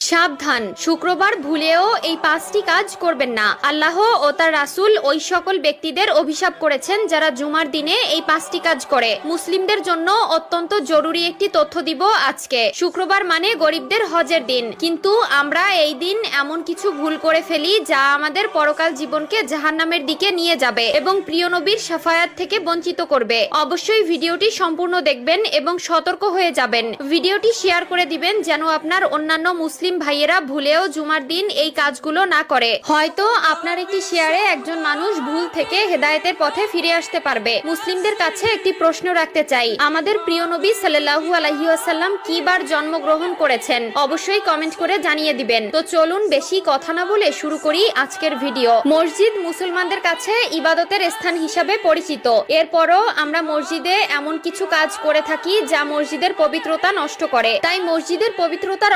সাবধান, শুক্রবার ভুলেও এই 5টি কাজ করবেন না। আল্লাহ ও তার রাসূল ওই সকল ব্যক্তিদের অভিশাপ করেছেন যারা জুমার দিনে এই 5টি কাজ করে। মুসলিমদের জন্য অত্যন্ত জরুরি একটি তথ্য দিব আজকে। শুক্রবার মানে গরিবদের হজের দিন, কিন্তু আমরা এই দিন এমন কিছু ভুল করে ফেলি যা আমাদের পরকাল জীবনকে জাহান্নামের দিকে নিয়ে যাবে এবং প্রিয় নবীর শাফায়াত থেকে বঞ্চিত করবে। অবশ্যই ভিডিওটি সম্পূর্ণ দেখবেন এবং সতর্ক হয়ে যাবেন। ভিডিওটি শেয়ার করে দিবেন যেন আপনার অন্যান্য মুসলিম ভাইয়েরা ভুলেও জুমার দিন এই কাজগুলো না করে। হয়তো আপনার একটি শেয়ারে একজন মানুষ ভুল থেকে হেদায়েতের পথে ফিরে আসতে পারবে। মুসলিমদের কাছে একটি প্রশ্ন রাখতে চাই, আমাদের প্রিয় নবী সাল্লাল্লাহু আলাইহি ওয়াসাল্লাম কি বার জন্মগ্রহণ করেছেন? অবশ্যই কমেন্ট করে জানিয়ে দিবেন। তো চলুন বেশি কথা না বলে শুরু করি আজকের ভিডিও। মসজিদ মুসলমানদের কাছে ইবাদতের স্থান হিসাবে পরিচিত। এরপরও আমরা মসজিদে এমন কিছু কাজ করে থাকি যা মসজিদের পবিত্রতা নষ্ট করে। তাই মসজিদের পবিত্রতা